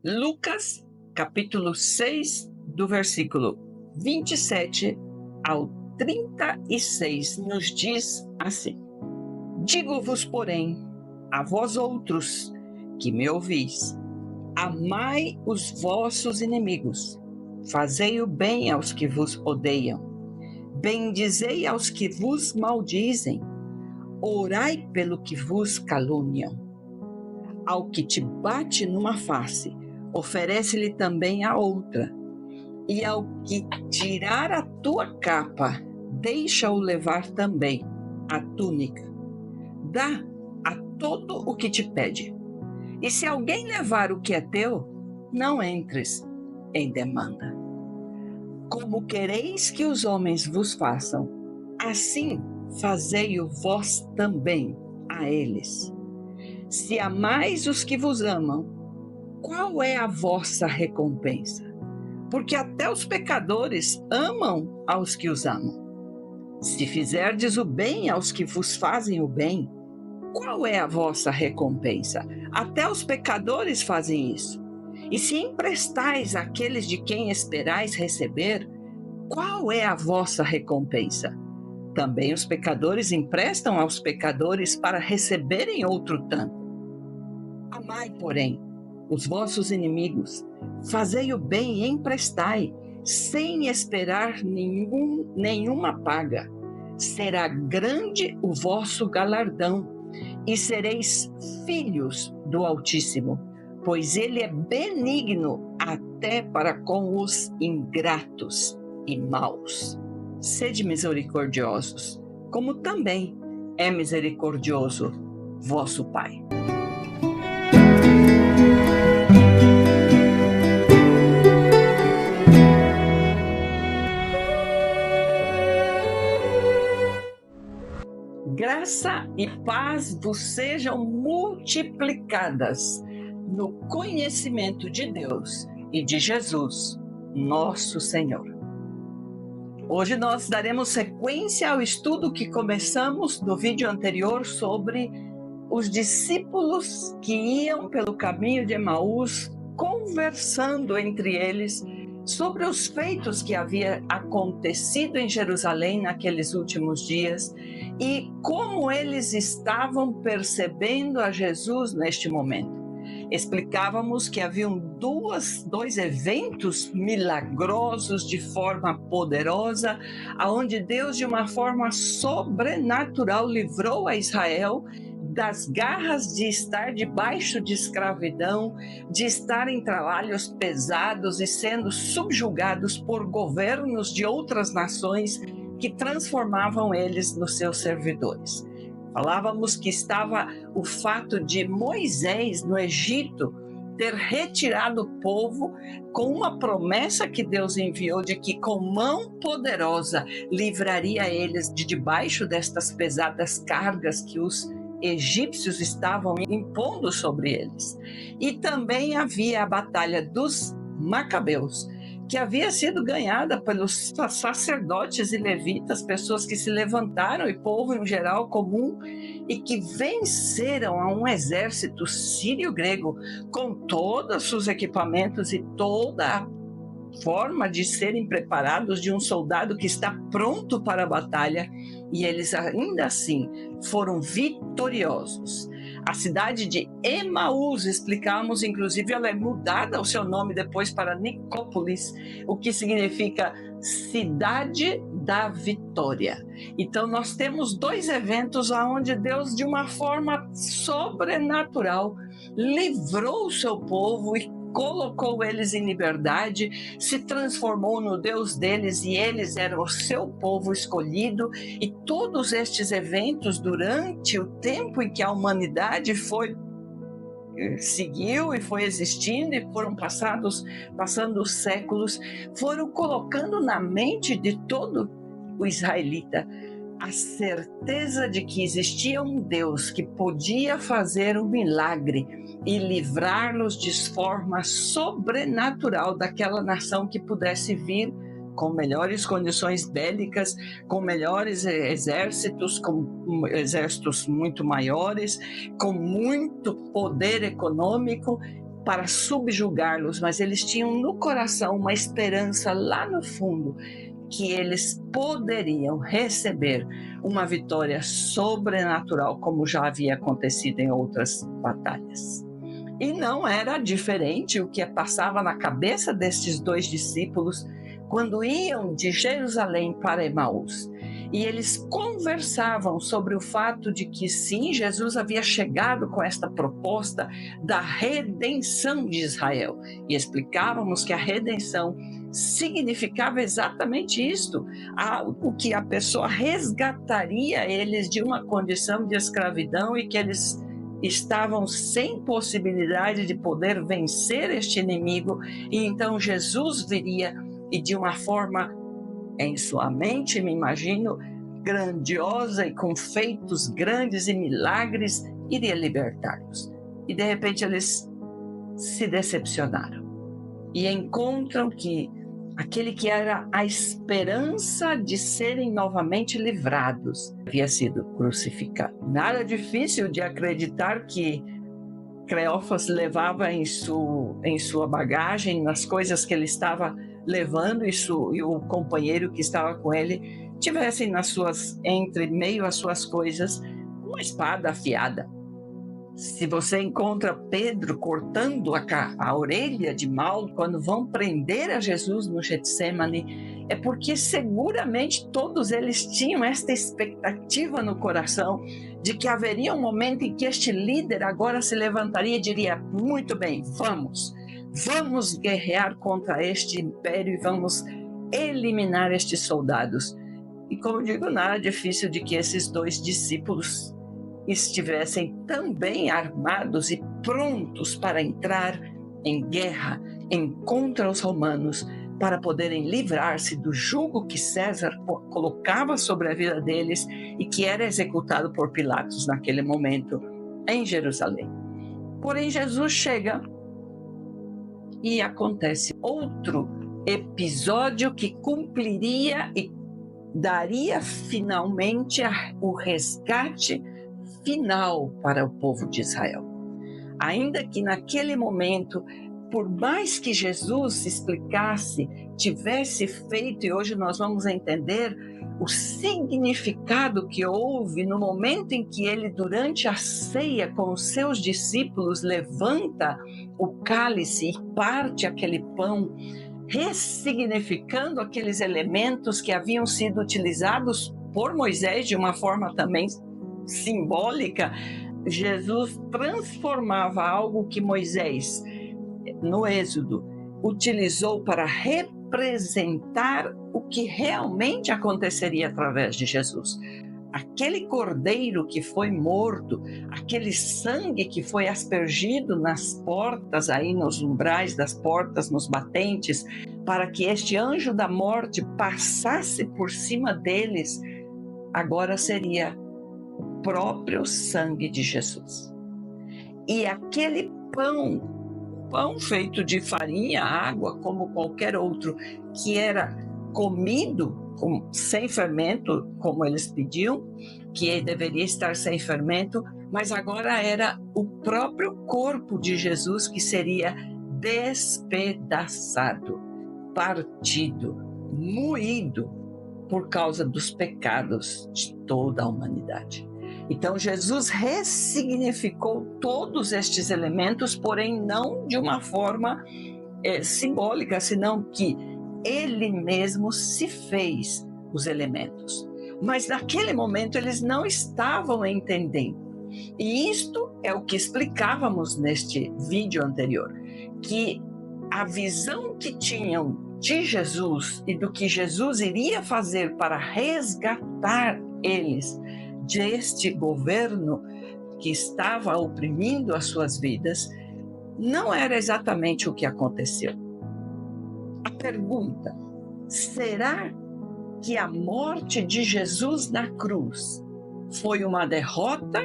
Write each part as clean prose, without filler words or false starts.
Lucas, capítulo 6, do versículo 27 ao 36, nos diz assim: Digo-vos, porém, a vós outros que me ouvis, amai os vossos inimigos, fazei o bem aos que vos odeiam, bendizei aos que vos maldizem, orai pelo que vos caluniam. Ao que te bate numa face, oferece-lhe também a outra, e ao que tirar a tua capa, deixa-o levar também a túnica. Dá a todo o que te pede. E se alguém levar o que é teu, não entres em demanda. Como quereis que os homens vos façam, assim fazei-o vós também a eles. Se amais os que vos amam, qual é a vossa recompensa? Porque até os pecadores amam aos que os amam. Se fizerdes o bem aos que vos fazem o bem, qual é a vossa recompensa? Até os pecadores fazem isso. E se emprestais àqueles de quem esperais receber, qual é a vossa recompensa? Também os pecadores emprestam aos pecadores para receberem outro tanto. Amai, porém, os vossos inimigos, fazei o bem e emprestai, sem esperar nenhuma paga. Será grande o vosso galardão, e sereis filhos do Altíssimo, pois ele é benigno até para com os ingratos e maus. Sede misericordiosos, como também é misericordioso vosso Pai. Graça e paz vos sejam multiplicadas no conhecimento de Deus e de Jesus, nosso Senhor. Hoje nós daremos sequência ao estudo que começamos no vídeo anterior sobre os discípulos que iam pelo caminho de Emaús, conversando entre eles sobre os feitos que havia acontecido em Jerusalém naqueles últimos dias e como eles estavam percebendo a Jesus neste momento. Explicávamos que haviam dois eventos milagrosos de forma poderosa, aonde Deus, de uma forma sobrenatural, livrou a Israel das garras de estar debaixo de escravidão, de estar em trabalhos pesados e sendo subjugados por governos de outras nações que transformavam eles nos seus servidores. Falávamos que estava o fato de Moisés, no Egito, ter retirado o povo com uma promessa que Deus enviou de que com mão poderosa livraria eles de debaixo destas pesadas cargas que os egípcios estavam impondo sobre eles. E também havia a batalha dos Macabeus, que havia sido ganhada pelos sacerdotes e levitas, pessoas que se levantaram, e povo em geral comum, e que venceram a um exército sírio-grego com todos os seus equipamentos e toda a forma de serem preparados de um soldado que está pronto para a batalha, e eles ainda assim foram vitoriosos. A cidade de Emaús, explicamos, inclusive ela é mudada o seu nome depois para Nicópolis, o que significa cidade da vitória. Então nós temos dois eventos onde Deus, de uma forma sobrenatural, livrou o seu povo e colocou eles em liberdade, se transformou no Deus deles e eles eram o seu povo escolhido. E todos estes eventos, durante o tempo em que a humanidade seguiu e foi existindo e foram passando os séculos, foram colocando na mente de todo o israelita a certeza de que existia um Deus que podia fazer um milagre e livrá-los de forma sobrenatural daquela nação que pudesse vir com melhores condições bélicas, com melhores exércitos, com exércitos muito maiores, com muito poder econômico, para subjugá-los, mas eles tinham no coração uma esperança lá no fundo que eles poderiam receber uma vitória sobrenatural, como já havia acontecido em outras batalhas. E não era diferente o que passava na cabeça destes 2 discípulos quando iam de Jerusalém para Emaús. E eles conversavam sobre o fato de que sim, Jesus havia chegado com esta proposta da redenção de Israel. E explicávamos que a redenção significava exatamente isto, o que a pessoa resgataria eles de uma condição de escravidão e que eles estavam sem possibilidade de poder vencer este inimigo, e então Jesus viria e de uma forma, em sua mente, me imagino, grandiosa e com feitos grandes e milagres, iria libertá-los. E de repente eles se decepcionaram e encontram que aquele que era a esperança de serem novamente livrados havia sido crucificado. Nada difícil de acreditar que Cleófas levava em sua bagagem, nas coisas que ele estava levando, e o companheiro que estava com ele tivessem entre meio às suas coisas uma espada afiada. Se você encontra Pedro cortando a orelha de Malco quando vão prender a Jesus no Getsemane, é porque seguramente todos eles tinham esta expectativa no coração de que haveria um momento em que este líder agora se levantaria e diria: muito bem, vamos guerrear contra este império e vamos eliminar estes soldados. E como digo, nada difícil de que esses 2 discípulos estivessem também armados e prontos para entrar em guerra contra os romanos, para poderem livrar-se do jugo que César colocava sobre a vida deles e que era executado por Pilatos naquele momento em Jerusalém. Porém, Jesus chega e acontece outro episódio que cumpriria e daria finalmente o resgate final para o povo de Israel. Ainda que naquele momento, por mais que Jesus explicasse, tivesse feito, e hoje nós vamos entender o significado que houve no momento em que ele, durante a ceia com os seus discípulos, levanta o cálice e parte aquele pão, ressignificando aqueles elementos que haviam sido utilizados por Moisés de uma forma também simbólica. Jesus transformava algo que Moisés, no Êxodo, utilizou para representar o que realmente aconteceria através de Jesus. Aquele cordeiro que foi morto, aquele sangue que foi aspergido nas portas, aí nos umbrais das portas, nos batentes, para que este anjo da morte passasse por cima deles, agora seria o próprio sangue de Jesus. E aquele pão feito de farinha, água, como qualquer outro, que era comido sem fermento, como eles pediam, que deveria estar sem fermento, mas agora era o próprio corpo de Jesus que seria despedaçado, partido, moído por causa dos pecados de toda a humanidade. Então Jesus ressignificou todos estes elementos, porém não de uma forma simbólica, senão que ele mesmo se fez os elementos. Mas naquele momento eles não estavam entendendo. E isto é o que explicávamos neste vídeo anterior, que a visão que tinham de Jesus e do que Jesus iria fazer para resgatar eles deste governo que estava oprimindo as suas vidas, não era exatamente o que aconteceu. A pergunta: será que a morte de Jesus na cruz foi uma derrota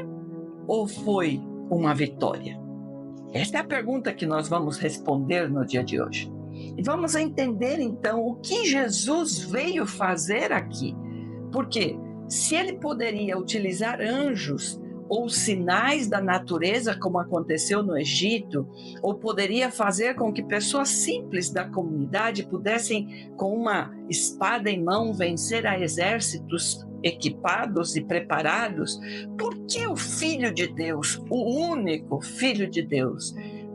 ou foi uma vitória? Esta é a pergunta que nós vamos responder no dia de hoje. E vamos entender então o que Jesus veio fazer aqui. Porque se ele poderia utilizar anjos ou sinais da natureza, como aconteceu no Egito, ou poderia fazer com que pessoas simples da comunidade pudessem, com uma espada em mão, vencer a exércitos equipados e preparados? Por que o Filho de Deus, o único Filho de Deus,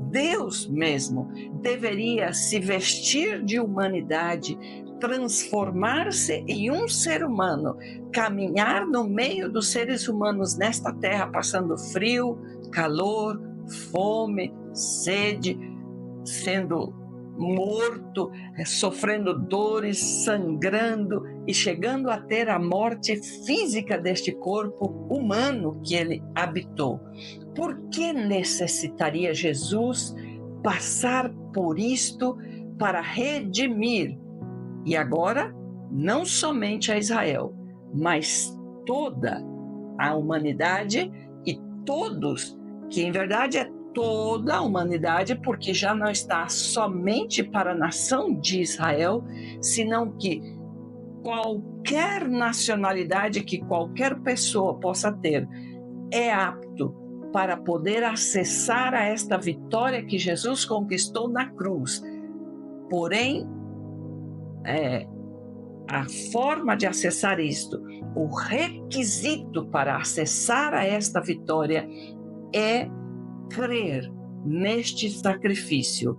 Deus mesmo, deveria se vestir de humanidade, transformar-se em um ser humano, caminhar no meio dos seres humanos nesta terra, passando frio, calor, fome, sede, sendo morto, sofrendo dores, sangrando e chegando a ter a morte física deste corpo humano que ele habitou? Por que necessitaria Jesus passar por isto para redimir? E agora, não somente a Israel, mas toda a humanidade e todos, que em verdade é toda a humanidade, porque já não está somente para a nação de Israel, senão que qualquer nacionalidade que qualquer pessoa possa ter é apto para poder acessar a esta vitória que Jesus conquistou na cruz. Porém, a forma de acessar isto, o requisito para acessar a esta vitória é crer neste sacrifício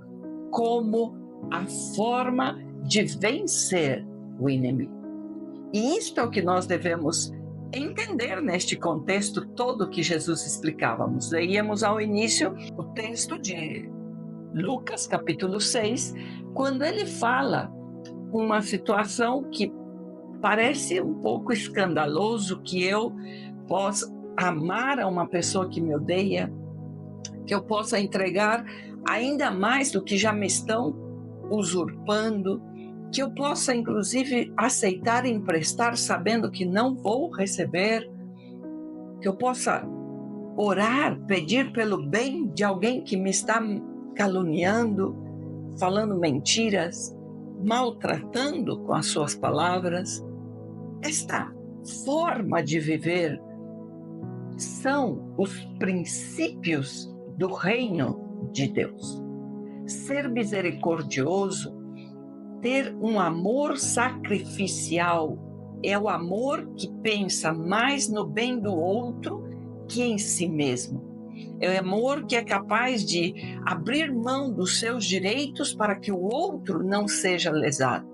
como a forma de vencer o inimigo. E isto é o que nós devemos entender neste contexto todo que Jesus explicávamos. Leíamos ao início o texto de Lucas, capítulo 6, quando ele fala uma situação que parece um pouco escandaloso, que eu possa amar a uma pessoa que me odeia, que eu possa entregar ainda mais do que já me estão usurpando, que eu possa inclusive aceitar e emprestar sabendo que não vou receber, que eu possa orar, pedir pelo bem de alguém que me está caluniando, falando mentiras, maltratando com as suas palavras. Esta forma de viver são os princípios do reino de Deus. Ser misericordioso, ter um amor sacrificial, é o amor que pensa mais no bem do outro que em si mesmo. É o amor que é capaz de abrir mão dos seus direitos para que o outro não seja lesado.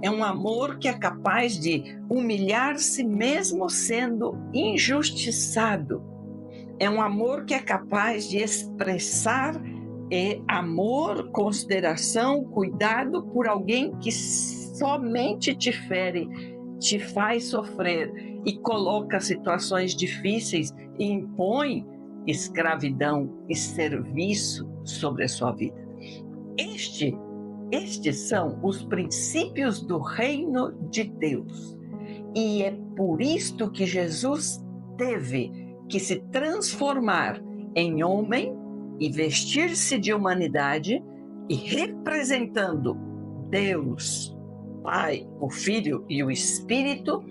É um amor que é capaz de humilhar-se mesmo sendo injustiçado. É um amor que é capaz de expressar amor, consideração, cuidado por alguém que somente te fere, te faz sofrer e coloca situações difíceis e impõe escravidão e serviço sobre a sua vida. Estes são os princípios do reino de Deus. E é por isto que Jesus teve que se transformar em homem e vestir-se de humanidade e, representando Deus, Pai, o Filho e o Espírito,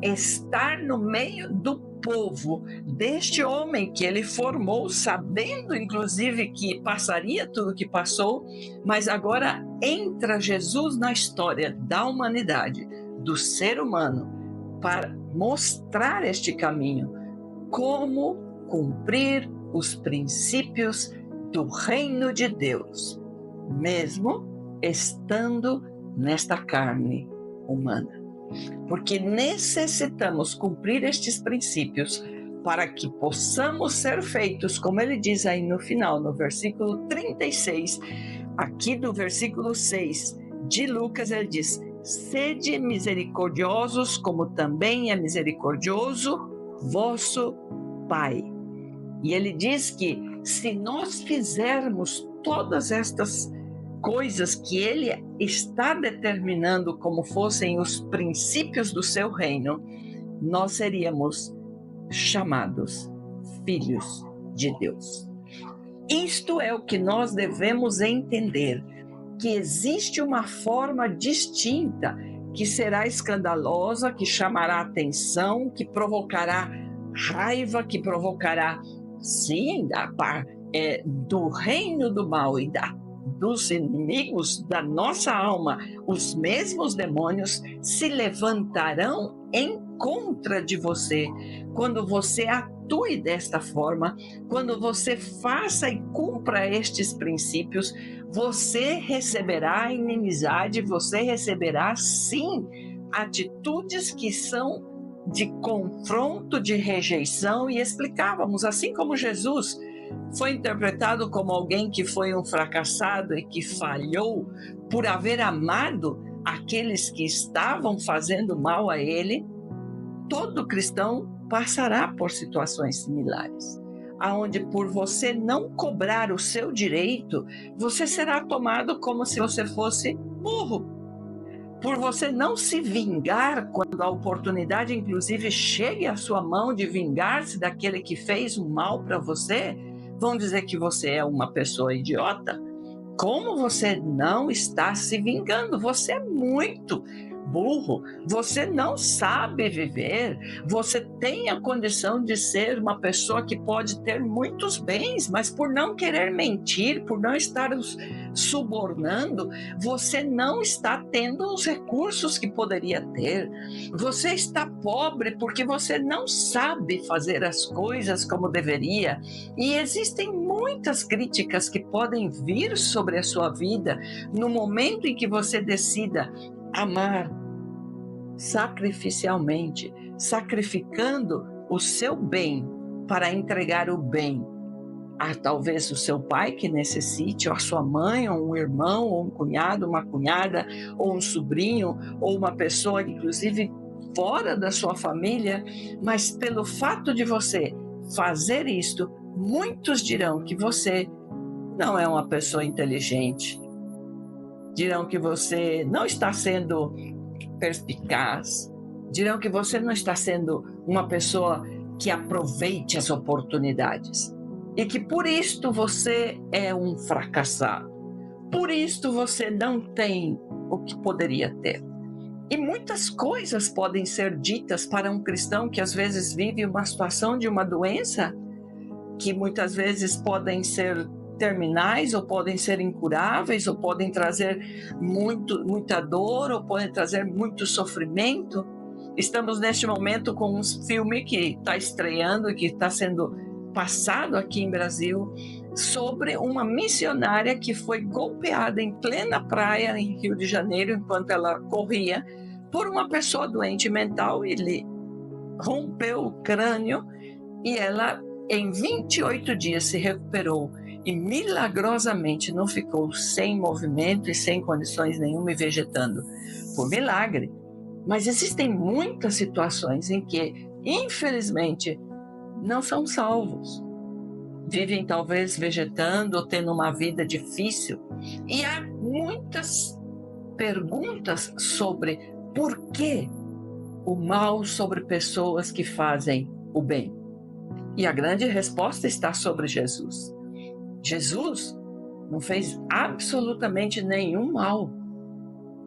estar no meio do povo deste homem que ele formou, sabendo inclusive que passaria tudo o que passou, mas agora entra Jesus na história da humanidade, do ser humano, para mostrar este caminho, como cumprir os princípios do reino de Deus, mesmo estando nesta carne humana. Porque necessitamos cumprir estes princípios para que possamos ser feitos, como ele diz aí no final, no versículo 36, aqui do versículo 6 de Lucas, ele diz: sede misericordiosos, como também é misericordioso vosso Pai. E ele diz que se nós fizermos todas estas coisas que ele está determinando como fossem os princípios do seu reino, nós seríamos chamados filhos de Deus. Isto é o que nós devemos entender, que existe uma forma distinta que será escandalosa, que chamará atenção, que provocará raiva que provocará, sim, do reino do mal e dos inimigos da nossa alma, os mesmos demônios se levantarão em contra de você. Quando você atue desta forma, quando você faça e cumpra estes princípios, você receberá inimizade, você receberá, sim, atitudes que são de confronto, de rejeição, e explicávamos, assim como Jesus foi interpretado como alguém que foi um fracassado e que falhou por haver amado aqueles que estavam fazendo mal a ele, todo cristão passará por situações similares, aonde por você não cobrar o seu direito, você será tomado como se você fosse burro. Por você não se vingar quando a oportunidade, inclusive, chegue à sua mão de vingar-se daquele que fez um mal para você, vão dizer que você é uma pessoa idiota. Como você não está se vingando? Você é muito burro, você não sabe viver, você tem a condição de ser uma pessoa que pode ter muitos bens, mas por não querer mentir, por não estar subornando, você não está tendo os recursos que poderia ter. Você está pobre porque você não sabe fazer as coisas como deveria, e existem muitas críticas que podem vir sobre a sua vida no momento em que você decida amar sacrificialmente, sacrificando o seu bem para entregar o bem a talvez o seu pai que necessite, ou a sua mãe, ou um irmão, ou um cunhado, uma cunhada, ou um sobrinho, ou uma pessoa, inclusive, fora da sua família, mas pelo fato de você fazer isto, muitos dirão que você não é uma pessoa inteligente, dirão que você não está sendo perspicaz, dirão que você não está sendo uma pessoa que aproveite as oportunidades e que por isto você é um fracassado, por isto você não tem o que poderia ter. E muitas coisas podem ser ditas para um cristão que às vezes vive uma situação de uma doença que muitas vezes podem ser terminais, ou podem ser incuráveis, ou podem trazer muita dor, ou podem trazer muito sofrimento. Estamos neste momento com um filme que está estreando, que está sendo passado aqui em Brasil, sobre uma missionária que foi golpeada em plena praia em Rio de Janeiro, enquanto ela corria, por uma pessoa doente mental. Ele rompeu o crânio e ela, em 28 dias, se recuperou e milagrosamente não ficou sem movimento e sem condições nenhuma e vegetando, por milagre. Mas existem muitas situações em que, infelizmente, não são salvos. Vivem talvez vegetando ou tendo uma vida difícil. E há muitas perguntas sobre por que o mal sobre pessoas que fazem o bem. E a grande resposta está sobre Jesus. Jesus não fez absolutamente nenhum mal.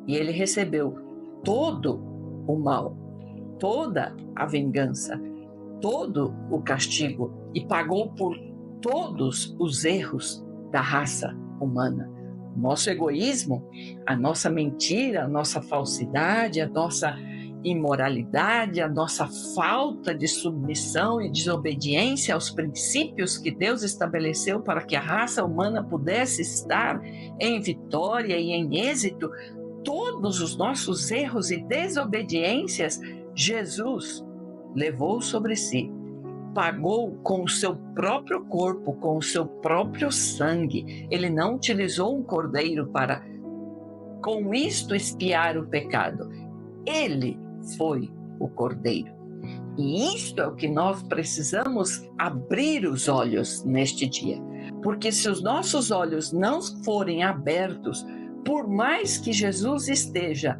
E ele recebeu todo o mal, toda a vingança, todo o castigo, e pagou por todos os erros da raça humana. O nosso egoísmo, a nossa mentira, a nossa falsidade, a nossa imoralidade, a nossa falta de submissão e desobediência aos princípios que Deus estabeleceu para que a raça humana pudesse estar em vitória e em êxito, todos os nossos erros e desobediências, Jesus levou sobre si, pagou com o seu próprio corpo, com o seu próprio sangue. Ele não utilizou um cordeiro para, com isto, expiar o pecado. Ele foi o cordeiro. E isto é o que nós precisamos abrir os olhos neste dia. Porque se os nossos olhos não forem abertos, por mais que Jesus esteja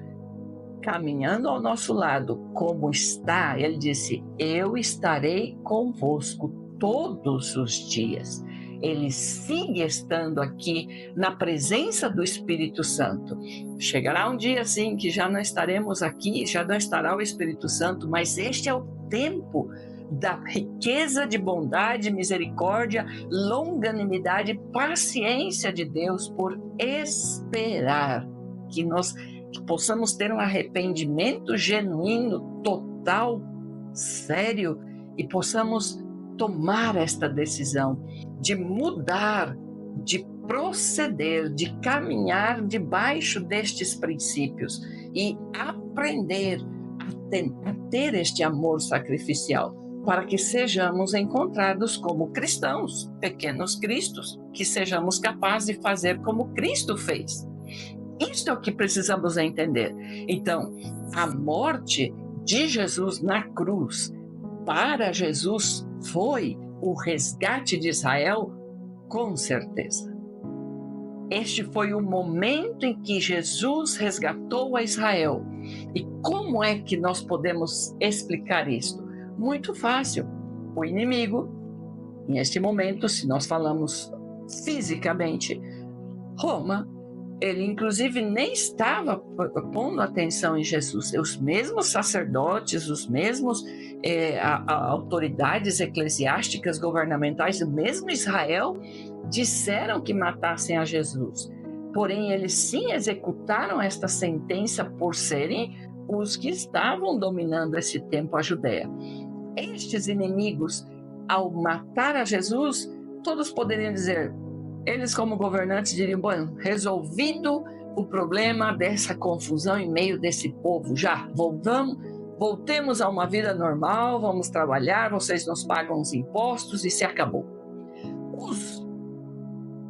caminhando ao nosso lado como está, ele disse: eu estarei convosco todos os dias. Ele sigue estando aqui na presença do Espírito Santo. Chegará um dia, sim, que já não estaremos aqui, já não estará o Espírito Santo, mas este é o tempo da riqueza de bondade, misericórdia, longanimidade, paciência de Deus por esperar que nós possamos ter um arrependimento genuíno, total, sério, e possamos tomar esta decisão de mudar, de proceder, de caminhar debaixo destes princípios e aprender a ter este amor sacrificial, para que sejamos encontrados como cristãos, pequenos cristos, que sejamos capazes de fazer como Cristo fez. Isso é o que precisamos entender. Então, a morte de Jesus na cruz, para Jesus, foi o resgate de Israel, com certeza. Este foi o momento em que Jesus resgatou a Israel. E como é que nós podemos explicar isto? Muito fácil. O inimigo, neste momento, se nós falamos fisicamente, Roma, ele inclusive nem estava pondo atenção em Jesus. Os mesmos sacerdotes, os mesmos autoridades eclesiásticas, governamentais, o mesmo Israel, disseram que matassem a Jesus. Porém, eles sim executaram esta sentença por serem os que estavam dominando esse tempo a Judéia. Estes inimigos, ao matar a Jesus, todos poderiam dizer, eles como governantes diriam, bom, resolvido o problema dessa confusão em meio desse povo, já voltemos a uma vida normal, vamos trabalhar, vocês nos pagam os impostos e se acabou. Os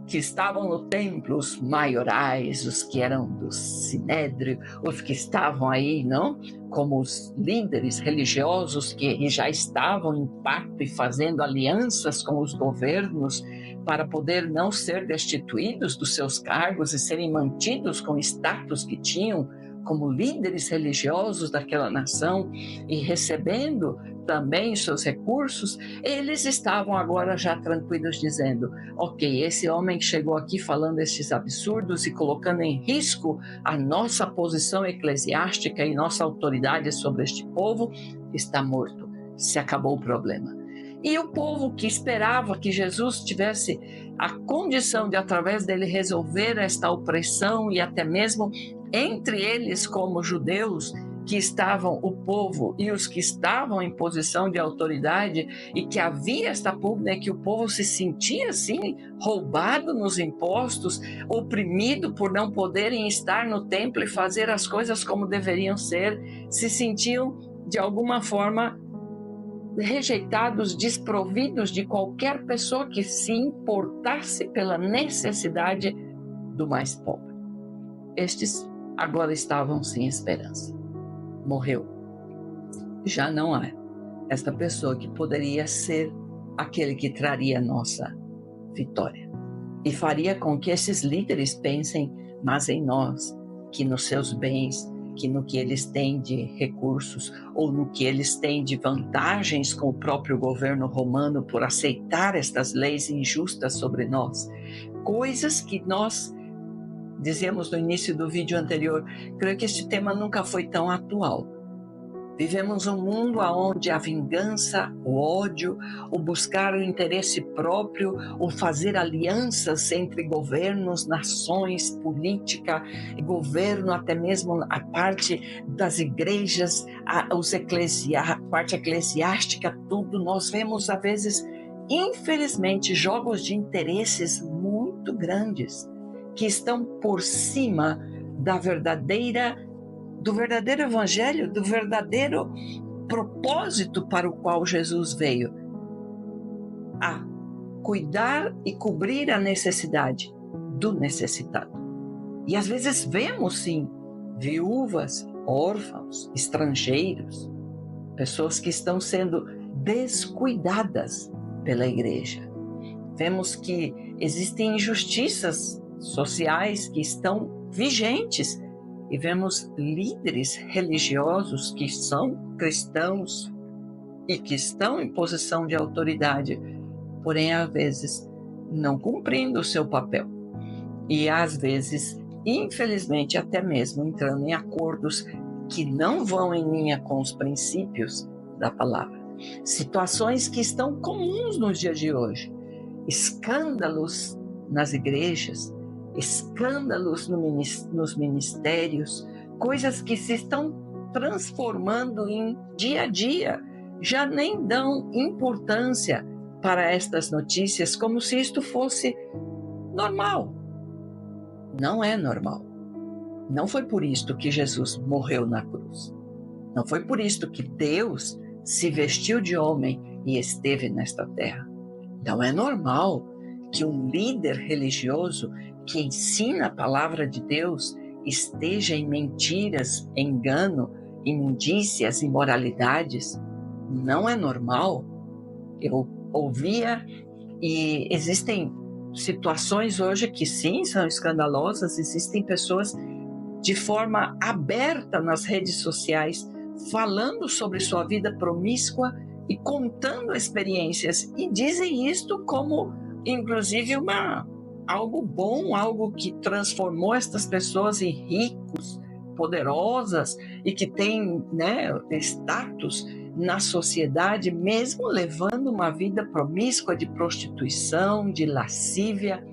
que estavam no templo, os maiorais, os que eram do Sinédrio, os que estavam aí, não? Como os líderes religiosos que já estavam em pacto e fazendo alianças com os governos para poder não ser destituídos dos seus cargos e serem mantidos com o status que tinham como líderes religiosos daquela nação e recebendo também seus recursos, eles estavam agora já tranquilos dizendo, ok, esse homem que chegou aqui falando estes absurdos e colocando em risco a nossa posição eclesiástica e nossa autoridade sobre este povo, está morto, se acabou o problema. E o povo que esperava que Jesus tivesse a condição de, através dele, resolver esta opressão e até mesmo entre eles como judeus, que estavam o povo e os que estavam em posição de autoridade e que havia esta pugna, que o povo se sentia assim, roubado nos impostos, oprimido por não poderem estar no templo e fazer as coisas como deveriam ser, se sentiam de alguma forma rejeitados, desprovidos de qualquer pessoa que se importasse pela necessidade do mais pobre. Estes agora estavam sem esperança. Morreu. Já não há esta pessoa que poderia ser aquele que traria a nossa vitória. E faria com que esses líderes pensem mais em nós, que nos seus bens, que no que eles têm de recursos ou no que eles têm de vantagens com o próprio governo romano por aceitar estas leis injustas sobre nós. Coisas que nós dizemos no início do vídeo anterior, creio que este tema nunca foi tão atual. Vivemos um mundo onde a vingança, o ódio, o buscar o interesse próprio, o fazer alianças entre governos, nações, política, governo, até mesmo a parte das igrejas, a parte eclesiástica, tudo. Nós vemos, às vezes, infelizmente, jogos de interesses muito grandes que estão por cima do verdadeiro evangelho, do verdadeiro propósito para o qual Jesus veio, a cuidar e cobrir a necessidade do necessitado. E às vezes vemos, sim, viúvas, órfãos, estrangeiros, pessoas que estão sendo descuidadas pela igreja. Vemos que existem injustiças sociais que estão vigentes e vemos líderes religiosos que são cristãos e que estão em posição de autoridade, porém às vezes não cumprindo o seu papel e às vezes, infelizmente, até mesmo entrando em acordos que não vão em linha com os princípios da palavra. Situações que estão comuns nos dias de hoje. Escândalos nas igrejas, escândalos nos ministérios, coisas que se estão transformando em dia a dia, já nem dão importância para estas notícias como se isto fosse normal. Não é normal. Não foi por isto que Jesus morreu na cruz. Não foi por isto que Deus se vestiu de homem e esteve nesta terra. Não é normal que um líder religioso que ensina a palavra de Deus esteja em mentiras, engano, imundícias, imoralidades. Não é normal. Eu ouvia, e existem situações hoje que sim, são escandalosas, existem pessoas de forma aberta nas redes sociais falando sobre sua vida promíscua e contando experiências, e dizem isto como inclusive algo bom, algo que transformou estas pessoas em ricos, poderosas e que têm, status na sociedade, mesmo levando uma vida promíscua de prostituição, de lascívia.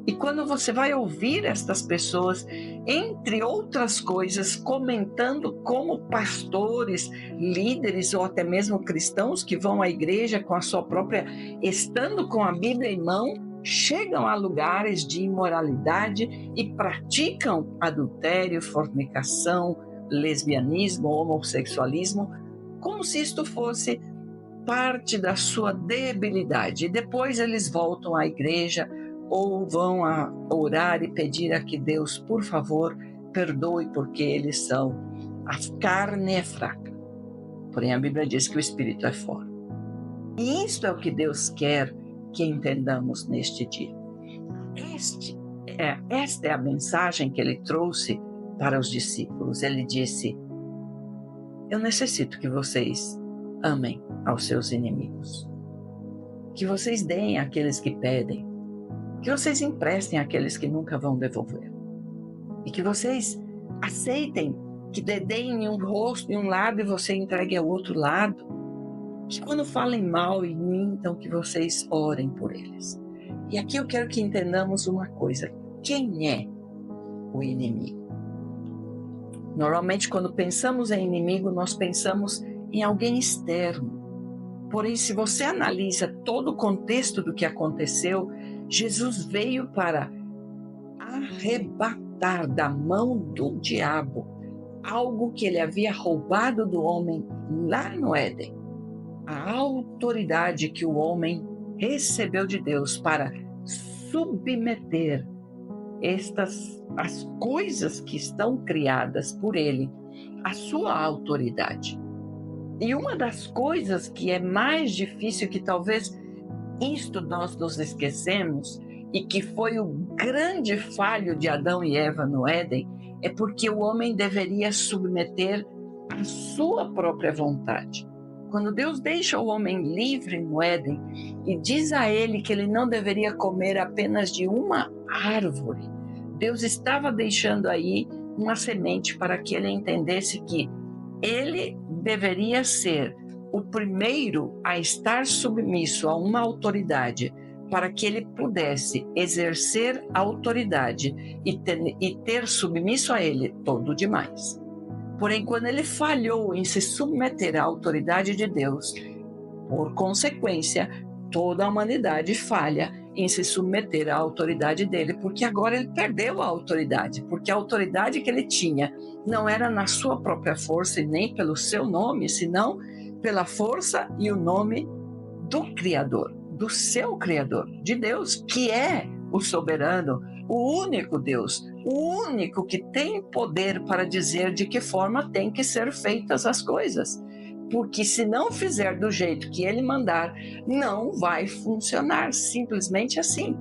E quando você vai ouvir estas pessoas, entre outras coisas, comentando como pastores, líderes ou até mesmo cristãos que vão à igreja com a sua própria, estando com a Bíblia em mão, chegam a lugares de imoralidade e praticam adultério, fornicação, lesbianismo, homossexualismo, como se isto fosse parte da sua debilidade. E depois eles voltam à igreja ou vão a orar e pedir a que Deus, por favor, perdoe, porque eles são, a carne é fraca. Porém, a Bíblia diz que o Espírito é forte. E isto é o que Deus quer que entendamos neste dia. Esta é a mensagem que ele trouxe para os discípulos. Ele disse: eu necessito que vocês amem aos seus inimigos, que vocês deem àqueles que pedem, que vocês emprestem àqueles que nunca vão devolver, e que vocês aceitem que deem em um rosto, em um lado, e você entregue ao outro lado, que quando falem mal e mintam, que vocês orem por eles. E aqui eu quero que entendamos uma coisa: quem é o inimigo? Normalmente, quando pensamos em inimigo, nós pensamos em alguém externo. Porém, se você analisa todo o contexto do que aconteceu, Jesus veio para arrebatar da mão do diabo algo que ele havia roubado do homem lá no Éden. A autoridade que o homem recebeu de Deus para submeter as coisas que estão criadas por ele à sua autoridade. E uma das coisas que é mais difícil, que talvez isto nós nos esquecemos, e que foi o grande falho de Adão e Eva no Éden, é porque o homem deveria submeter a sua própria vontade. Quando Deus deixa o homem livre no Éden e diz a ele que ele não deveria comer apenas de uma árvore, Deus estava deixando aí uma semente para que ele entendesse que ele deveria ser o primeiro a estar submisso a uma autoridade, para que ele pudesse exercer a autoridade e ter submisso a ele todo o demais. Porém, quando ele falhou em se submeter à autoridade de Deus, por consequência, toda a humanidade falha em se submeter à autoridade dele, porque agora ele perdeu a autoridade, porque a autoridade que ele tinha não era na sua própria força e nem pelo seu nome, senão pela força e o nome do Criador, do seu Criador, de Deus, que é o soberano, o único Deus, o único que tem poder para dizer de que forma tem que ser feitas as coisas. Porque se não fizer do jeito que ele mandar, não vai funcionar, simplesmente assim.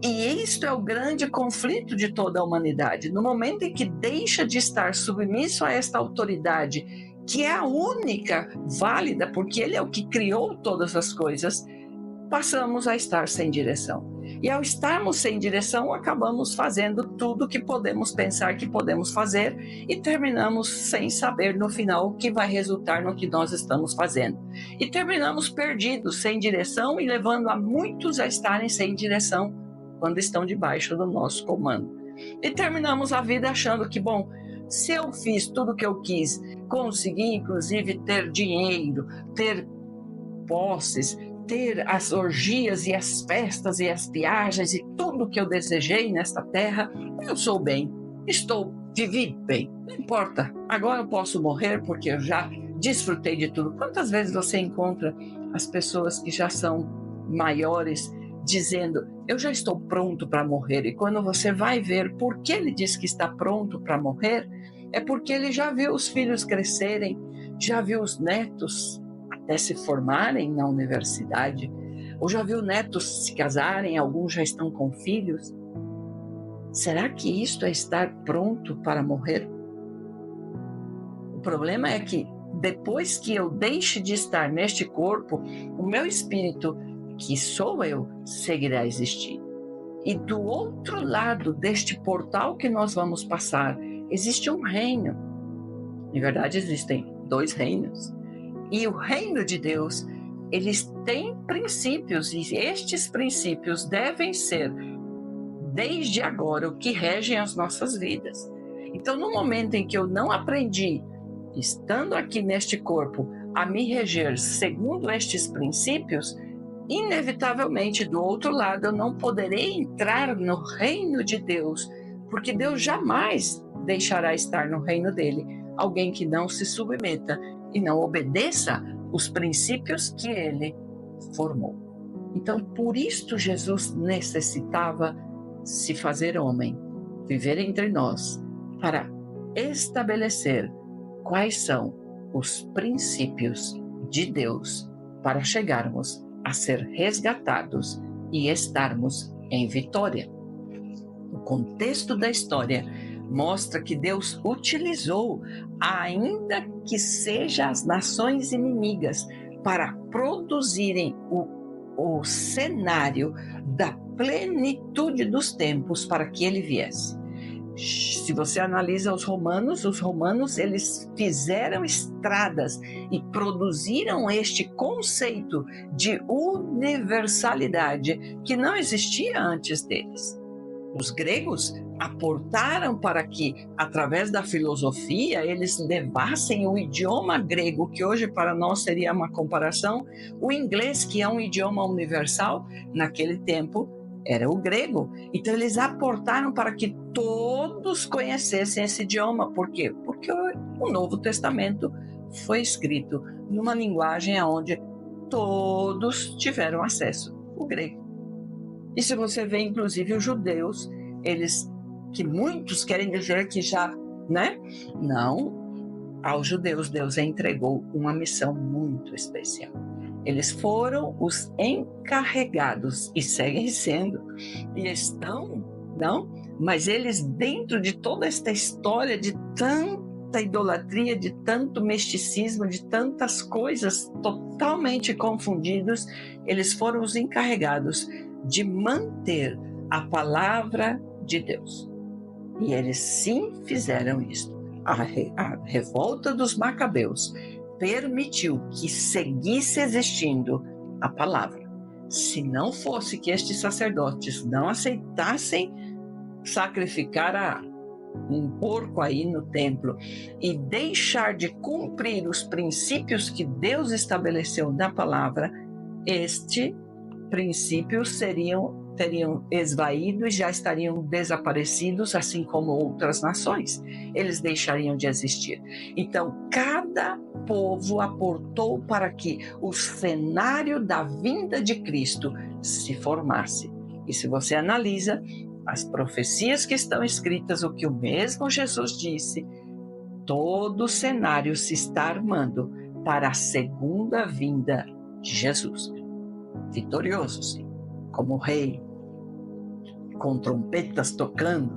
E isto é o grande conflito de toda a humanidade. No momento em que deixa de estar submisso a esta autoridade, que é a única válida, porque ele é o que criou todas as coisas, passamos a estar sem direção. E ao estarmos sem direção, acabamos fazendo tudo que podemos pensar que podemos fazer e terminamos sem saber no final o que vai resultar no que nós estamos fazendo. e terminamos perdidos, sem direção e levando a muitos a estarem sem direção quando estão debaixo do nosso comando. E terminamos a vida achando que, bom, se eu fiz tudo o que eu quis, consegui inclusive ter dinheiro, ter posses, ter as orgias e as festas e as viagens e tudo que eu desejei nesta terra, eu sou bem, vivi bem, não importa, agora eu posso morrer porque eu já desfrutei de tudo. Quantas vezes você encontra as pessoas que já são maiores dizendo, eu já estou pronto para morrer, e quando você vai ver por que ele diz que está pronto para morrer, é porque ele já viu os filhos crescerem, já viu os netos até se formarem na universidade, ou já viu netos se casarem, alguns já estão com filhos. Será que isto é estar pronto para morrer? O problema é que depois que eu deixe de estar neste corpo, o meu espírito, que sou eu, seguirá existindo. E do outro lado deste portal que nós vamos passar, existe um reino. Na verdade, existem 2 reinos. E o reino de Deus, eles têm princípios, e estes princípios devem ser, desde agora, o que regem as nossas vidas. Então, no momento em que eu não aprendi, estando aqui neste corpo, a me reger segundo estes princípios, inevitavelmente, do outro lado, eu não poderei entrar no reino de Deus, porque Deus jamais deixará estar no reino dele alguém que não se submeta e não obedeça os princípios que ele formou. Então, por isto, Jesus necessitava se fazer homem, viver entre nós, para estabelecer quais são os princípios de Deus para chegarmos a ser resgatados e estarmos em vitória. O contexto da história mostra que Deus utilizou, ainda que sejam as nações inimigas, para produzirem o cenário da plenitude dos tempos para que ele viesse. Se você analisa os romanos eles fizeram estradas e produziram este conceito de universalidade que não existia antes deles. Os gregos aportaram para que, através da filosofia, eles levassem o idioma grego, que hoje para nós seria uma comparação, o inglês, que é um idioma universal, naquele tempo era o grego. Então eles aportaram para que todos conhecessem esse idioma. Por quê? Porque o Novo Testamento foi escrito numa linguagem onde todos tiveram acesso, o grego. E se você vê, inclusive, os judeus, que muitos querem dizer que já, né? Não, aos judeus Deus entregou uma missão muito especial. Eles foram os encarregados, e seguem sendo, e estão, não? Mas eles, dentro de toda esta história de tanta idolatria, de tanto misticismo, de tantas coisas totalmente confundidas, eles foram os encarregados de manter a palavra de Deus. E eles sim fizeram isso. A revolta dos Macabeus permitiu que seguisse existindo a palavra. Se não fosse que estes sacerdotes não aceitassem sacrificar um porco aí no templo e deixar de cumprir os princípios que Deus estabeleceu na palavra, princípios teriam esvaído e já estariam desaparecidos, assim como outras nações. Eles deixariam de existir. Então, cada povo aportou para que o cenário da vinda de Cristo se formasse. E se você analisa as profecias que estão escritas, o que o mesmo Jesus disse, todo o cenário se está armando para a segunda vinda de Jesus. Vitorioso, sim, como rei, com trompetas tocando.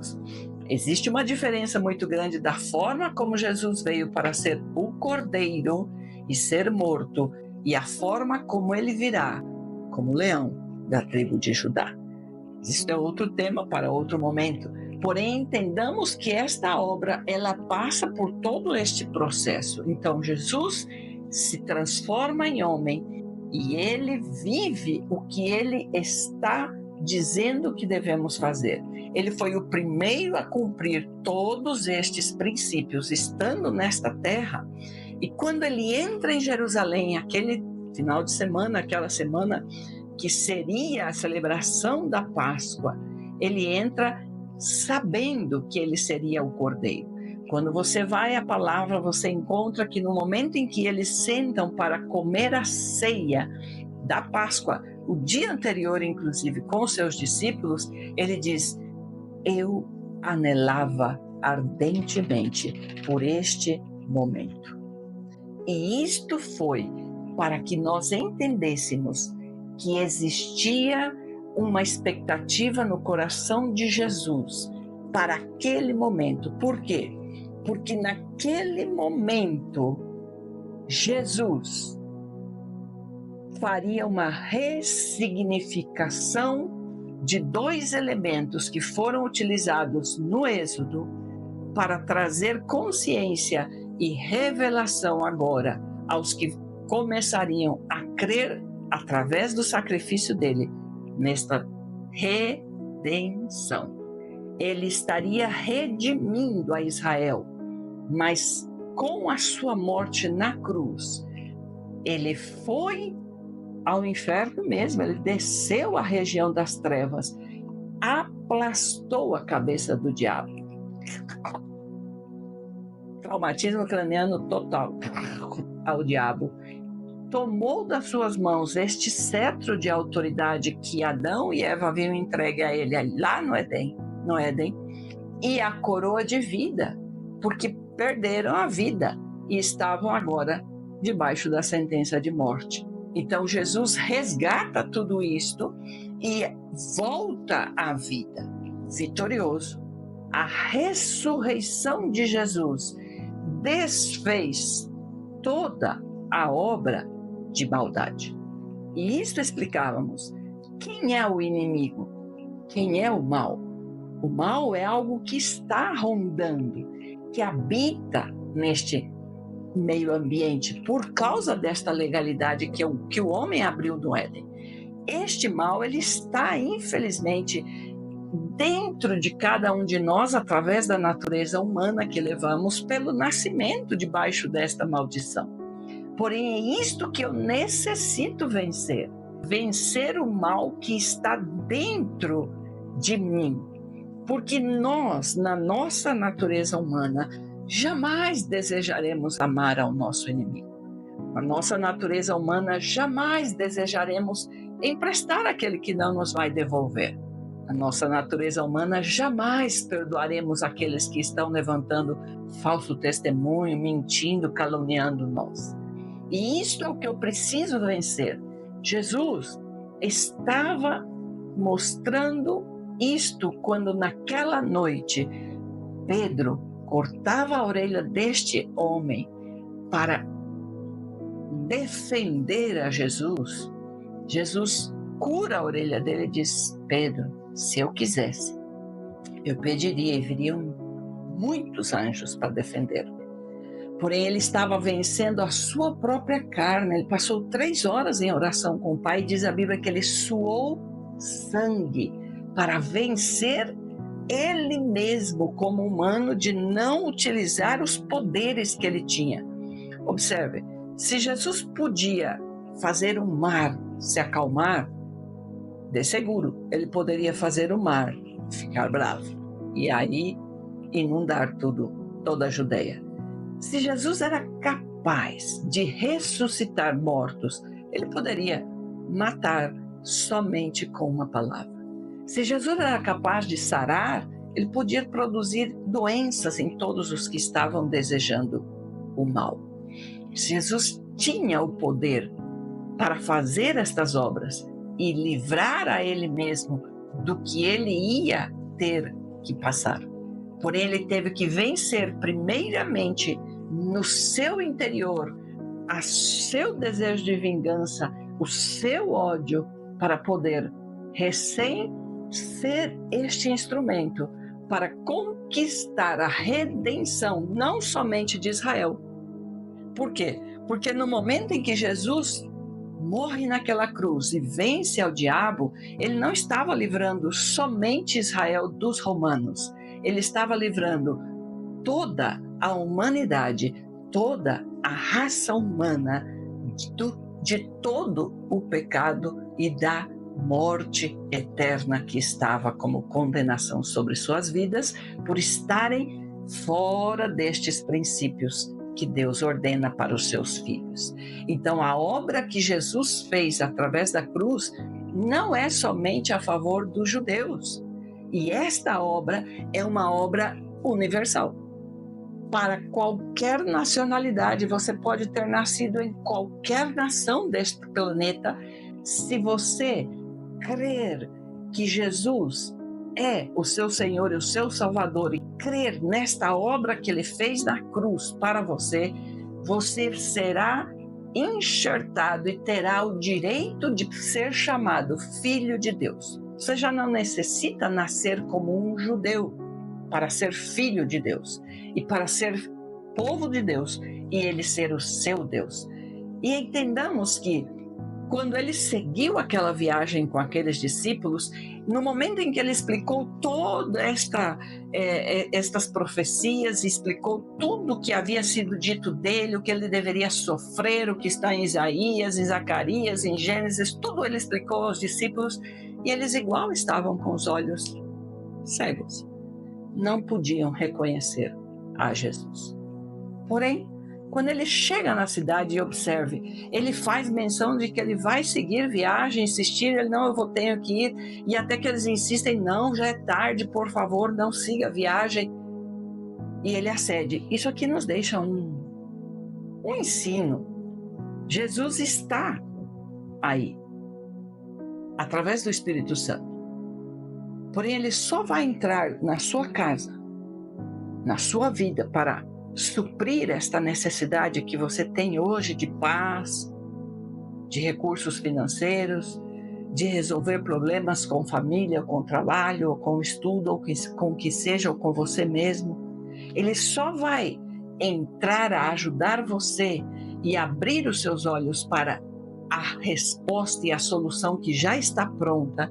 Existe uma diferença muito grande da forma como Jesus veio para ser o cordeiro e ser morto, e a forma como ele virá como leão da tribo de Judá. Isso é outro tema para outro momento. Porém, entendamos que esta obra, ela passa por todo este processo. Então, Jesus se transforma em homem e ele vive o que ele está dizendo que devemos fazer. Ele foi o primeiro a cumprir todos estes princípios estando nesta terra, e quando ele entra em Jerusalém, aquele final de semana, aquela semana que seria a celebração da Páscoa, ele entra sabendo que ele seria o Cordeiro. Quando você vai à palavra, você encontra que no momento em que eles sentam para comer a ceia da Páscoa, o dia anterior, inclusive, com os seus discípulos, ele diz: eu anelava ardentemente por este momento. E isto foi para que nós entendêssemos que existia uma expectativa no coração de Jesus para aquele momento. Por quê? Porque naquele momento, Jesus faria uma ressignificação de dois elementos que foram utilizados no Êxodo para trazer consciência e revelação agora aos que começariam a crer através do sacrifício dele nesta redenção. Ele estaria redimindo a Israel, mas com a sua morte na cruz, ele foi ao inferno mesmo, ele desceu à região das trevas, aplastou a cabeça do diabo. Traumatismo craniano total ao diabo. Tomou das suas mãos este cetro de autoridade que Adão e Eva haviam entregue a ele lá no Éden, e a coroa de vida, porque perderam a vida e estavam agora debaixo da sentença de morte. Então Jesus resgata tudo isto e volta à vida, vitorioso. A ressurreição de Jesus desfez toda a obra de maldade. E isto explicávamos. Quem é o inimigo? Quem é o mal? O mal é algo que está rondando, que habita neste meio ambiente por causa desta legalidade que o homem abriu no Éden. Este mal, ele está, infelizmente, dentro de cada um de nós através da natureza humana que levamos pelo nascimento debaixo desta maldição. Porém, é isto que eu necessito vencer. Vencer o mal que está dentro de mim. Porque nós, na nossa natureza humana, jamais desejaremos amar ao nosso inimigo. Na nossa natureza humana, jamais desejaremos emprestar aquele que não nos vai devolver. Na nossa natureza humana, jamais perdoaremos aqueles que estão levantando falso testemunho, mentindo, caluniando nós. E isto é o que eu preciso vencer. Jesus estava mostrando isto quando naquela noite Pedro cortava a orelha deste homem para defender a Jesus. Jesus cura a orelha dele e diz: Pedro, se eu quisesse, eu pediria e viriam muitos anjos para defendê-lo. Porém, ele estava vencendo a sua própria carne. Ele passou 3 horas em oração com o Pai e diz a Bíblia que ele suou sangue para vencer ele mesmo como humano, de não utilizar os poderes que ele tinha. Observe, se Jesus podia fazer o mar se acalmar, de seguro ele poderia fazer o mar ficar bravo e aí inundar toda a Judeia. Se Jesus era capaz de ressuscitar mortos, ele poderia matar somente com uma palavra. Se Jesus era capaz de sarar, ele podia produzir doenças em todos os que estavam desejando o mal. Jesus tinha o poder para fazer estas obras e livrar a ele mesmo do que ele ia ter que passar. Porém, ele teve que vencer primeiramente no seu interior o seu desejo de vingança, o seu ódio, para poder ser este instrumento para conquistar a redenção, não somente de Israel. Por quê? Porque no momento em que Jesus morre naquela cruz e vence ao diabo, ele não estava livrando somente Israel dos romanos, ele estava livrando toda a humanidade, toda a raça humana de todo o pecado e da morte eterna que estava como condenação sobre suas vidas por estarem fora destes princípios que Deus ordena para os seus filhos. Então, a obra que Jesus fez através da cruz não é somente a favor dos judeus. E esta obra é uma obra universal. Para qualquer nacionalidade, você pode ter nascido em qualquer nação deste planeta. Se você crer que Jesus é o seu Senhor e o seu Salvador e crer nesta obra que Ele fez na cruz para você, você será enxertado e terá o direito de ser chamado filho de Deus. Você já não necessita nascer como um judeu para ser filho de Deus e para ser povo de Deus e Ele ser o seu Deus. E entendamos que quando ele seguiu aquela viagem com aqueles discípulos, no momento em que ele explicou todas estas profecias, explicou tudo o que havia sido dito dele, o que ele deveria sofrer, o que está em Isaías, em Zacarias, em Gênesis, tudo ele explicou aos discípulos, e eles igual estavam com os olhos cegos. Não podiam reconhecer a Jesus. Porém, quando ele chega na cidade e observe, ele faz menção de que ele vai seguir viagem, insistir, ele não, tenho que ir, e até que eles insistem, não, já é tarde, por favor, não siga a viagem. E ele acede. Isso aqui nos deixa um ensino. Jesus está aí, através do Espírito Santo. Porém, ele só vai entrar na sua casa, na sua vida, para suprir esta necessidade que você tem hoje de paz, de recursos financeiros, de resolver problemas com família, com trabalho, ou com estudo, ou com o que seja, ou com você mesmo. Ele só vai entrar a ajudar você e abrir os seus olhos para a resposta e a solução que já está pronta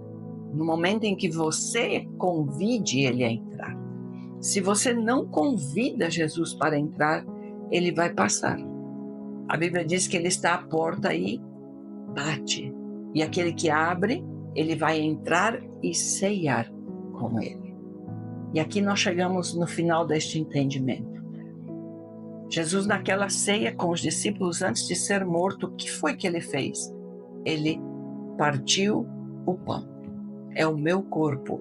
no momento em que você convide ele a entrar. Se você não convida Jesus para entrar, ele vai passar. A Bíblia diz que ele está à porta e bate. E aquele que abre, ele vai entrar e ceiar com ele. E aqui nós chegamos no final deste entendimento. Jesus, naquela ceia com os discípulos, antes de ser morto, o que foi que ele fez? Ele partiu o pão. É o meu corpo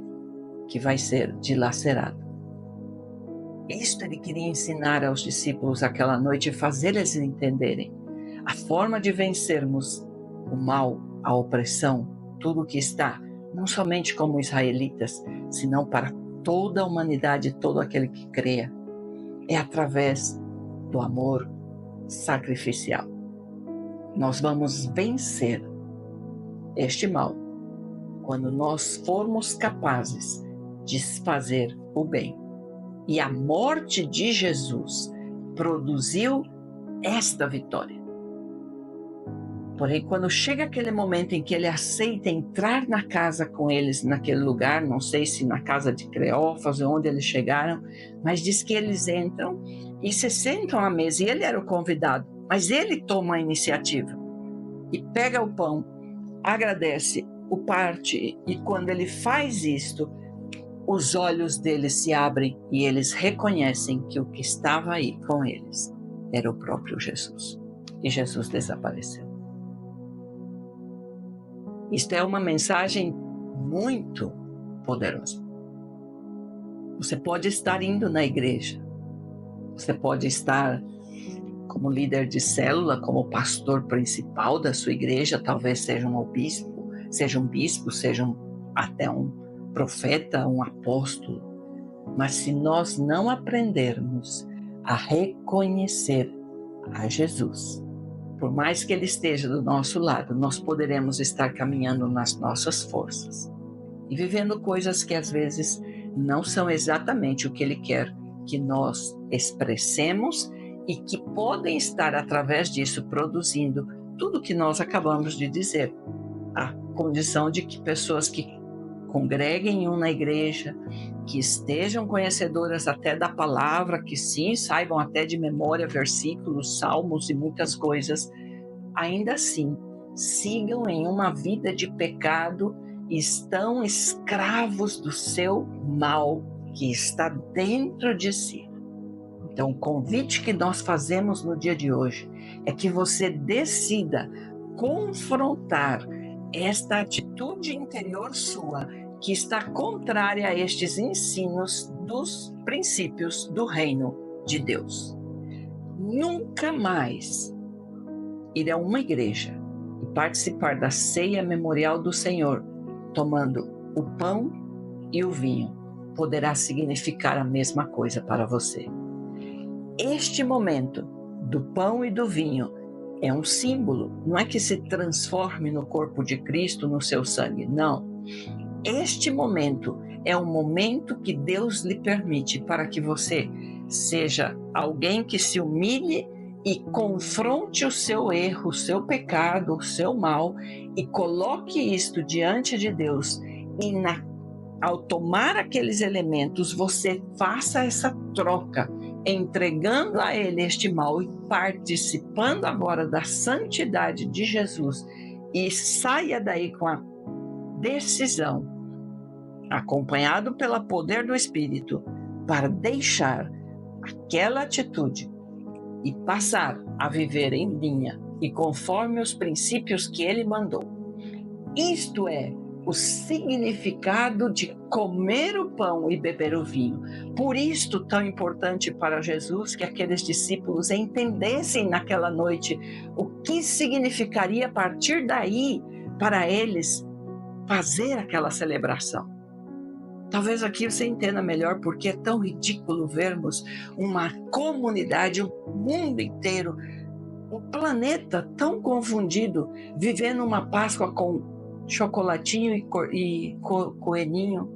que vai ser dilacerado. Isto ele queria ensinar aos discípulos aquela noite e fazer eles entenderem a forma de vencermos o mal, a opressão, tudo o que está, não somente como israelitas, senão para toda a humanidade, todo aquele que creia, é através do amor sacrificial. Nós vamos vencer este mal quando nós formos capazes de fazer o bem. E a morte de Jesus produziu esta vitória. Porém, quando chega aquele momento em que ele aceita entrar na casa com eles, naquele lugar, não sei se na casa de Cleófas, onde eles chegaram, mas diz que eles entram e se sentam à mesa, e ele era o convidado, mas ele toma a iniciativa e pega o pão, agradece, o parte, e quando ele faz isto, os olhos deles se abrem e eles reconhecem que o que estava aí com eles era o próprio Jesus. E Jesus desapareceu. Isto é uma mensagem muito poderosa. Você pode estar indo na igreja. Você pode estar como líder de célula, como pastor principal da sua igreja, talvez seja um bispo, seja até um profeta, um apóstolo, mas se nós não aprendermos a reconhecer a Jesus, por mais que ele esteja do nosso lado, nós poderemos estar caminhando nas nossas forças e vivendo coisas que às vezes não são exatamente o que ele quer que nós expressemos e que podem estar, através disso, produzindo tudo que nós acabamos de dizer. A condição de que pessoas que congreguem na igreja, que estejam conhecedoras até da palavra, que sim, saibam até de memória versículos, salmos e muitas coisas, ainda assim, sigam em uma vida de pecado e estão escravos do seu mal que está dentro de si. Então, o convite que nós fazemos no dia de hoje é que você decida confrontar esta atitude interior sua que está contrária a estes ensinos dos princípios do reino de Deus. Nunca mais ir a uma igreja e participar da ceia memorial do Senhor, tomando o pão e o vinho, poderá significar a mesma coisa para você. Este momento do pão e do vinho é um símbolo, não é que se transforme no corpo de Cristo, no seu sangue, não. Este momento é um momento que Deus lhe permite para que você seja alguém que se humilhe e confronte o seu erro, o seu pecado, o seu mal e coloque isto diante de Deus e ao tomar aqueles elementos você faça essa troca, entregando a Ele este mal e participando agora da santidade de Jesus e saia daí com a decisão, acompanhado pelo poder do Espírito, para deixar aquela atitude e passar a viver em linha e conforme os princípios que Ele mandou. Isto é o significado de comer o pão e beber o vinho. Por isto tão importante para Jesus que aqueles discípulos entendessem naquela noite o que significaria a partir daí para eles fazer aquela celebração. Talvez aqui você entenda melhor porque é tão ridículo vermos uma comunidade, o mundo inteiro, o planeta tão confundido, vivendo uma Páscoa com chocolatinho e coelhinho,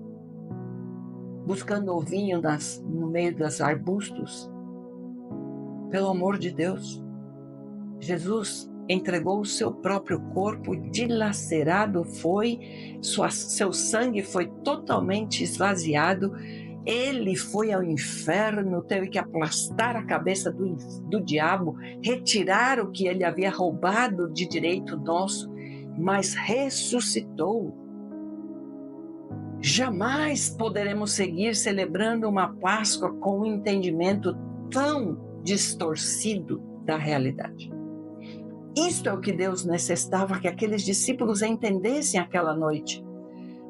buscando ovinho no meio dos arbustos. Pelo amor de Deus, Jesus entregou o seu próprio corpo, dilacerado foi, seu sangue foi totalmente esvaziado, ele foi ao inferno, teve que aplastar a cabeça do diabo, retirar o que ele havia roubado de direito nosso, mas ressuscitou. Jamais poderemos seguir celebrando uma Páscoa com um entendimento tão distorcido da realidade. Isto é o que Deus necessitava que aqueles discípulos entendessem aquela noite.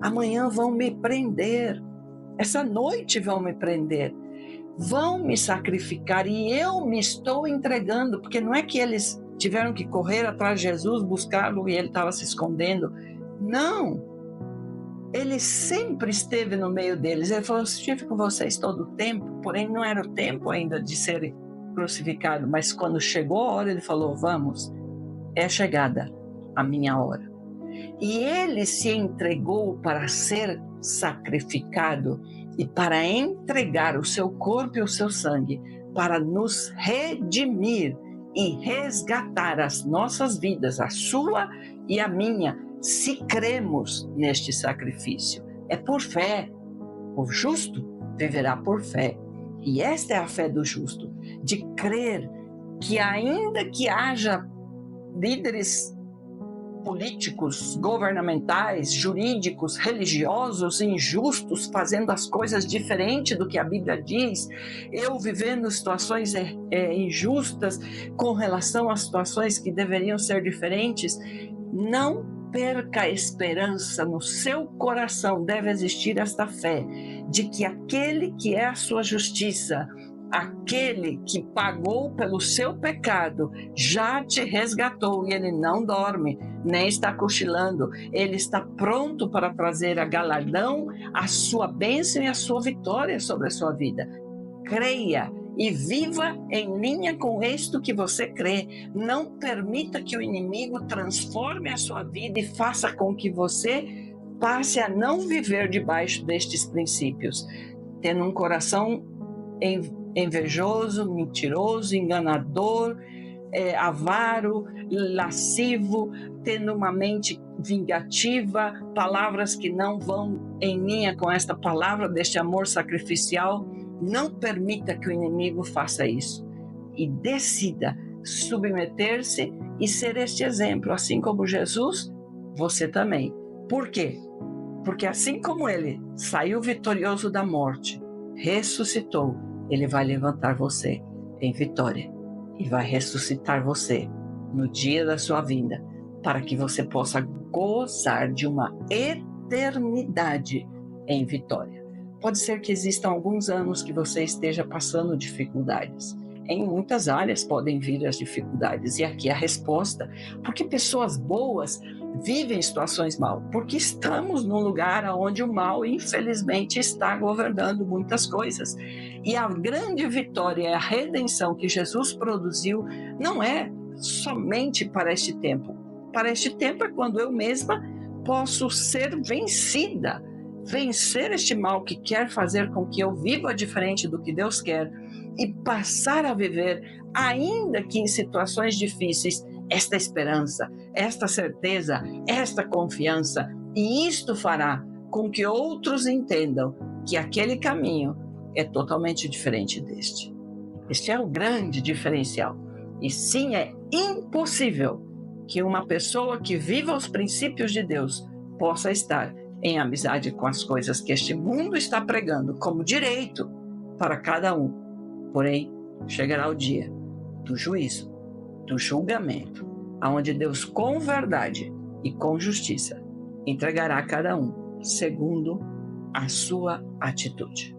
Amanhã vão me prender, essa noite vão me prender, vão me sacrificar e eu me estou entregando, porque não é que eles tiveram que correr atrás de Jesus, buscá-lo e ele estava se escondendo. Não, ele sempre esteve no meio deles. Ele falou, estive com vocês todo o tempo, porém não era o tempo ainda de ser crucificado, mas quando chegou a hora ele falou, vamos, é chegada a minha hora. E ele se entregou para ser sacrificado e para entregar o seu corpo e o seu sangue para nos redimir e resgatar as nossas vidas, a sua e a minha, se cremos neste sacrifício. É por fé. O justo viverá por fé. E esta é a fé do justo, de crer que ainda que haja líderes políticos, governamentais, jurídicos, religiosos, injustos, fazendo as coisas diferente do que a Bíblia diz, eu vivendo situações injustas com relação a situações que deveriam ser diferentes, não perca a esperança, no seu coração deve existir esta fé, de que aquele que é a sua justiça, aquele que pagou pelo seu pecado, já te resgatou e ele não dorme, nem está cochilando. Ele está pronto para trazer a galardão, a sua bênção e a sua vitória sobre a sua vida. Creia e viva em linha com isto que você crê. Não permita que o inimigo transforme a sua vida e faça com que você passe a não viver debaixo destes princípios, tendo um coração invejoso, mentiroso, enganador, avaro, lascivo, tendo uma mente vingativa, palavras que não vão em linha com esta palavra deste amor sacrificial. Não permita que o inimigo faça isso e decida submeter-se e ser este exemplo, assim como Jesus, você também. Por quê? Porque assim como ele saiu vitorioso da morte, ressuscitou, ele vai levantar você em vitória e vai ressuscitar você no dia da sua vinda, para que você possa gozar de uma eternidade em vitória. Pode ser que existam alguns anos que você esteja passando dificuldades. Em muitas áreas podem vir as dificuldades, e aqui a resposta: porque pessoas boas vivem situações mal, porque estamos num lugar onde o mal, infelizmente, está governando muitas coisas. E a grande vitória e a redenção que Jesus produziu não é somente para este tempo. Para este tempo é quando eu mesma posso ser vencida, vencer este mal que quer fazer com que eu viva diferente do que Deus quer e passar a viver, ainda que em situações difíceis, esta esperança, esta certeza, esta confiança. E isto fará com que outros entendam que aquele caminho é totalmente diferente deste. Este é o grande diferencial. E sim, é impossível que uma pessoa que viva os princípios de Deus possa estar em amizade com as coisas que este mundo está pregando como direito para cada um. Porém, chegará o dia do juízo, do julgamento, onde Deus, com verdade e com justiça, entregará a cada um segundo a sua atitude.